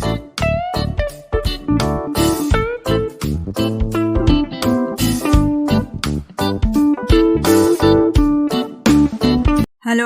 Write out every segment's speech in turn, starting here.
Hello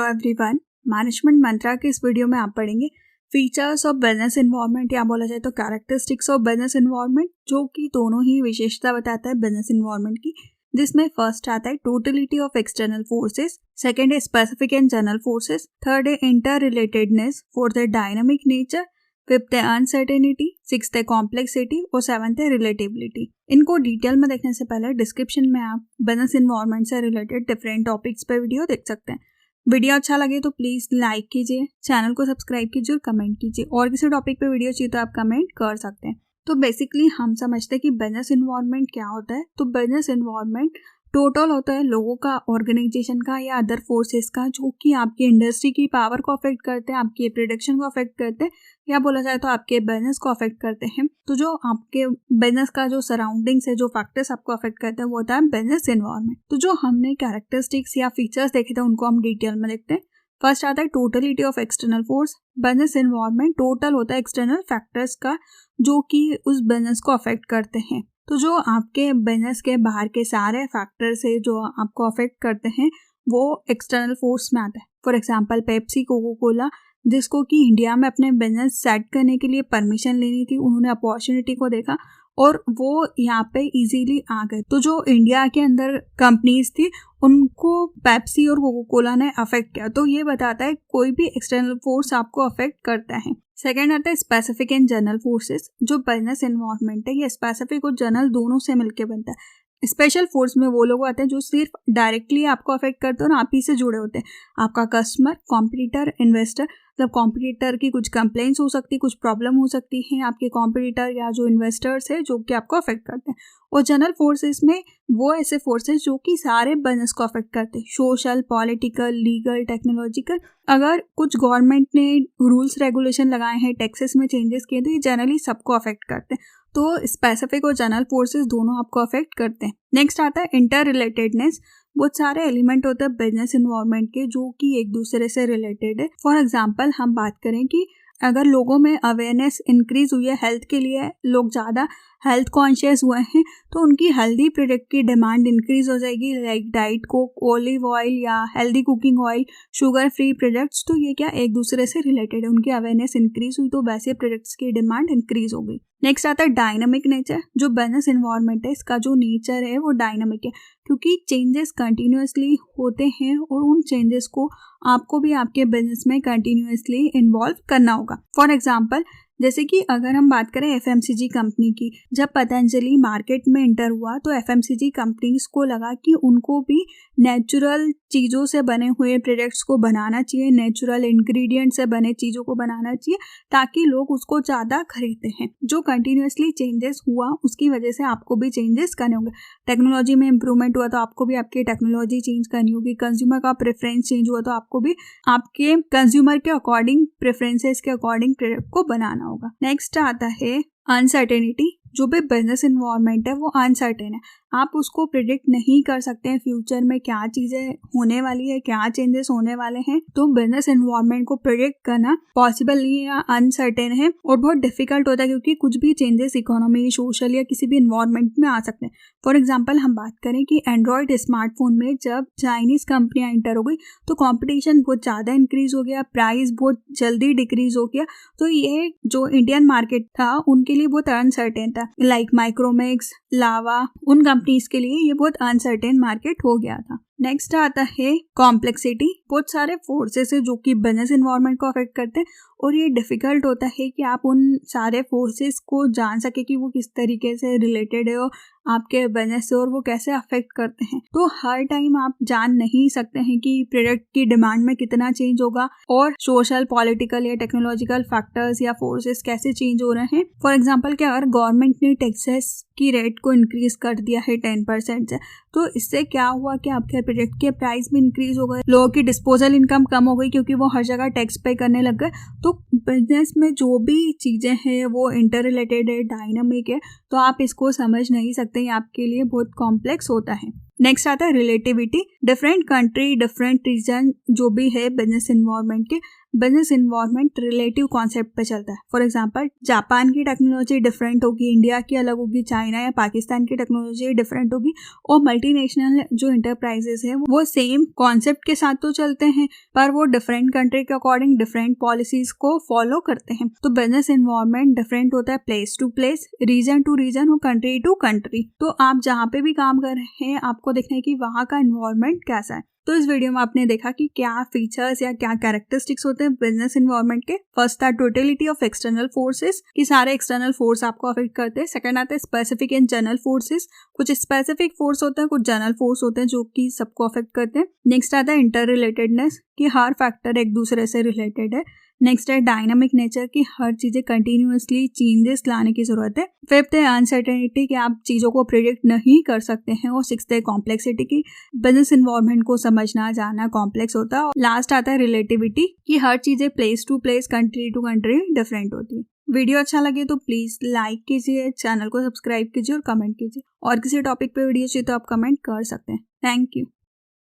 everyone, management मंत्रा के इस video में आप पढ़ेंगे फीचर्स ऑफ बिजनेस एनवायरनमेंट या बोला जाए तो कैरेक्टरिस्टिक्स ऑफ बिजनेस एनवायरनमेंट, जो कि दोनों ही विशेषता बताता है बिजनेस एनवायरनमेंट की। जिसमें फर्स्ट आता है totality of external forces, second है स्पेसिफिक इंटरनल फोर्सेस, थर्ड है इंटर रिलेटेडनेस, फोर्थ है डायनामिक नेचर, फिफ्थ है अनसर्टेनिटी, सिक्स्थ है कॉम्प्लेक्सिटी और सेवंथ है रिलेटेबिलिटी। इनको डिटेल में देखने से पहले डिस्क्रिप्शन में आप बिजनेस एनवायरनमेंट से रिलेटेड डिफरेंट टॉपिक्स पे वीडियो देख सकते हैं। वीडियो अच्छा लगे तो प्लीज़ लाइक कीजिए, चैनल को सब्सक्राइब कीजिए और कमेंट कीजिए। और किसी टॉपिक पे वीडियो चाहिए तो आप कमेंट कर सकते हैं। तो बेसिकली हम समझते हैं कि बिजनेस एनवायरनमेंट क्या होता है। तो बिजनेस एनवायरनमेंट टोटल होता है लोगों का, ऑर्गेनाइजेशन का या अदर फोर्सेस का, जो कि आपकी इंडस्ट्री की पावर को अफेक्ट करते हैं, आपकी प्रोडक्शन को अफेक्ट करते हैं, या बोला जाए तो आपके बिजनेस को अफेक्ट करते हैं। तो जो आपके बिजनेस का जो सराउंडिंग्स है, जो फैक्टर्स आपको अफेक्ट करते हैं, वो होता है बिजनेस एनवायरनमेंट। तो जो हमने कैरेक्टरिस्टिक्स या फीचर्स देखे थे उनको हम डिटेल में देखते हैं। फर्स्ट आता है totality of external force. Business environment total होता है एक्सटर्नल फैक्टर्स का, जो कि उस बिजनेस को अफेक्ट करते हैं। तो जो आपके बिजनेस के बाहर के सारे फैक्टर्स है जो आपको अफेक्ट करते हैं, वो एक्सटर्नल फोर्स में आता है। For example Pepsi, Coca Cola, जिसको कि इंडिया में अपने बिजनेस सेट करने के लिए परमिशन लेनी थी, उन्होंने अपॉर्चुनिटी को देखा और वो यहाँ पे इजीली आ गए। तो जो इंडिया के अंदर कंपनीज थी उनको पेप्सी और कोको कोला ने अफेक्ट किया। तो ये बताता है कोई भी एक्सटर्नल फोर्स आपको अफेक्ट करता है। सेकेंड आता है स्पेसिफिक एंड जनरल फोर्सेस। जो बिजनेस एनवायरनमेंट है ये स्पेसिफिक और जनरल दोनों से मिलकर बनता है। स्पेशल फोर्स में वो लोग आते हैं जो सिर्फ डायरेक्टली आपको अफेक्ट करते हैं और आप ही से जुड़े होते हैं। आपका कस्टमर, कॉम्पिटिटर, इन्वेस्टर। मतलब कॉम्पिटिटर की कुछ कंप्लेंट्स हो सकती है, कुछ प्रॉब्लम हो सकती है आपके कॉम्पिटिटर या जो इन्वेस्टर्स है जो कि आपको अफेक्ट करते हैं। और जनरल फोर्सेस में वो ऐसे फोर्सेस जो कि सारे बिजनेस को अफेक्ट करते हैं, सोशल, पॉलिटिकल, लीगल, टेक्नोलॉजिकल। अगर कुछ गवर्नमेंट ने रूल्स रेगुलेशन लगाए हैं, टैक्सेस में चेंजेस किए, तो ये जनरली सबको अफेक्ट करते हैं। तो स्पेसिफिक और जनरल फोर्सेस दोनों आपको अफेक्ट करते हैं। नेक्स्ट आता है इंटर रिलेटेडनेस। बहुत सारे एलिमेंट होते हैं बिजनेस एनवायरनमेंट के जो कि एक दूसरे से रिलेटेड है। फॉर एग्जांपल हम बात करें कि अगर लोगों में अवेयरनेस इंक्रीज हुई है हेल्थ के लिए, लोग ज़्यादा हेल्थ कॉन्शियस हुए हैं, तो उनकी हेल्दी प्रोडक्ट की डिमांड इंक्रीज हो जाएगी, like diet coke, olive oil या healthy cooking oil, sugar free products. तो ये क्या एक दूसरे से रिलेटेड है। उनकी अवेयरनेस इंक्रीज हुई तो वैसे प्रोडक्ट्स की डिमांड इंक्रीज हो गई। नेक्स्ट आता है डायनामिक नेचर। जो बिजनेस एनवायरनमेंट है इसका जो नेचर है वो डायनामिक है, क्योंकि चेंजेस कंटिन्यूसली होते हैं और उन चेंजेस को आपको भी आपके बिजनेस में कंटिन्यूसली इन्वॉल्व करना होगा। फॉर एग्जाम्पल जैसे कि अगर हम बात करें एफएमसीजी कंपनी की, जब पतंजलि मार्केट में एंटर हुआ तो एफएमसीजी कंपनीज को लगा कि उनको भी नेचुरल चीज़ों से बने हुए प्रोडक्ट्स को बनाना चाहिए, नेचुरल इंग्रेडिएंट से बने चीज़ों को बनाना चाहिए, ताकि लोग उसको ज़्यादा खरीदते हैं। जो कंटिन्यूसली चेंजेस हुआ उसकी वजह से आपको भी चेंजेस करने होंगे। टेक्नोलॉजी में इंप्रूवमेंट हुआ तो आपको भी आपकी टेक्नोलॉजी चेंज करनी होगी। कंज्यूमर का प्रेफरेंस चेंज हुआ तो आपको भी आपके कंज्यूमर के अकॉर्डिंग, प्रेफरेंसेस के अकॉर्डिंग प्रोडक्ट को बनाना होगा। नेक्स्ट आता है अनसर्टेनिटी। जो भी बिजनेस एनवायरनमेंट है वो अनसर्टेन है। आप उसको प्रिडिक्ट नहीं कर सकते हैं फ्यूचर में क्या चीज़ें होने वाली है, क्या चेंजेस होने वाले हैं। तो बिजनेस एनवायरनमेंट को प्रिडिक्ट करना पॉसिबल नहीं है या अनसर्टेन है और बहुत डिफिकल्ट होता है, क्योंकि कुछ भी चेंजेस इकोनॉमी, सोशल या किसी भी एनवायरनमेंट में आ सकते हैं। फॉर एग्जाम्पल हम बात करें कि एंड्रॉयड स्मार्टफोन में जब चाइनीज़ कंपनियाँ एंटर हो गई तो कॉम्पिटिशन बहुत ज़्यादा इंक्रीज हो गया, प्राइस बहुत जल्दी डिक्रीज हो गया। तो ये जो इंडियन मार्केट था उनके लिए बहुत अनसर्टेन था, लाइक माइक्रोमैक्स, लावा, उन कंपनीज के लिए ये बहुत अनसर्टेन मार्केट हो गया था। नेक्स्ट आता है कॉम्प्लेक्सिटी। बहुत सारे फोर्सेस है जो कि बिजनेस एनवायरनमेंट को अफेक्ट करते हैं और ये डिफिकल्ट होता है कि आप उन सारे फोर्सेस को जान सके कि वो किस तरीके से रिलेटेड है आपके बिजनेस से और वो कैसे अफेक्ट करते हैं। तो हर टाइम आप जान नहीं सकते हैं कि प्रोडक्ट की डिमांड में कितना चेंज होगा और सोशल, पॉलिटिकल या टेक्नोलॉजिकल फैक्टर्स या फोर्सेस कैसे चेंज हो रहे हैं। फॉर एग्जाम्पल कि अगर गवर्नमेंट ने टैक्सेस की रेट को इंक्रीज कर दिया है 10% से, तो इससे क्या हुआ कि आपके प्रोडक्ट के प्राइस भी इंक्रीज हो गए, लोगों की डिस्पोजल इनकम कम हो गई क्योंकि वो हर जगह टैक्स पे करने लग गए। तो बिजनेस में जो भी चीज़ें हैं वो इंटर रिलेटेड है, डायनामिक है, तो आप इसको समझ नहीं सकते, ये आपके लिए बहुत कॉम्प्लेक्स होता है। नेक्स्ट आता है relativity. Different country, different region जो भी है बिजनेस एनवायरनमेंट के, बिजनेस इन्वायरमेंट रिलेटिव कॉन्सेप्ट पे चलता है। फॉर एग्जांपल जापान की टेक्नोलॉजी डिफरेंट होगी, इंडिया की अलग होगी, चाइना या पाकिस्तान की टेक्नोलॉजी डिफरेंट होगी, और मल्टीनेशनल जो इंटरप्राइजेस है वो सेम कॉन्सेप्ट के साथ तो चलते हैं पर वो डिफरेंट कंट्री के अकॉर्डिंग डिफरेंट पॉलिसीज को फॉलो करते हैं। तो बिजनेस इन्वायरमेंट डिफरेंट होता है place to place, region to region और कंट्री टू कंट्री। तो आप जहाँ पे भी काम कर रहे हैं आपको देखना है कि वहाँ का इन्वायरमेंट कैसा है। तो इस वीडियो में आपने देखा कि क्या फीचर्स या क्या कैरेक्टरिस्टिक्स होते हैं बिजनेस इन्वायरमेंट के। फर्स्ट था टोटलिटी ऑफ एक्सटर्नल फोर्सेस, कि सारे एक्सटर्नल फोर्स आपको अफेक्ट करते हैं। सेकंड आता है स्पेसिफिक एंड जनरल फोर्सेस, कुछ स्पेसिफिक फोर्स होते हैं, कुछ जनरल फोर्स होते हैं जो कि सबको अफेक्ट करते हैं। नेक्स्ट आता है इंटर रिलेटेडनेस, कि हर फैक्टर एक दूसरे से रिलेटेड है। नेक्स्ट है डायनामिक नेचर, की हर चीजें कंटिन्यूअसली चेंजेस लाने की जरूरत है। फिफ्थ है अनसर्टेनिटी, कि आप चीजों को प्रिडिक्ट नहीं कर सकते हैं। और सिक्स्थ है कॉम्प्लेक्सिटी, की बिजनेस इन्वायरमेंट को समझना जानना कॉम्प्लेक्स होता है। और लास्ट आता है रिलेटिविटी, कि हर चीजें place to place country to country different होती है। वीडियो अच्छा लगे तो प्लीज लाइक कीजिए, चैनल को सब्सक्राइब कीजिए और कमेंट कीजिए। और किसी टॉपिक पे वीडियो चाहिए तो आप कमेंट कर सकते हैं। Thank you.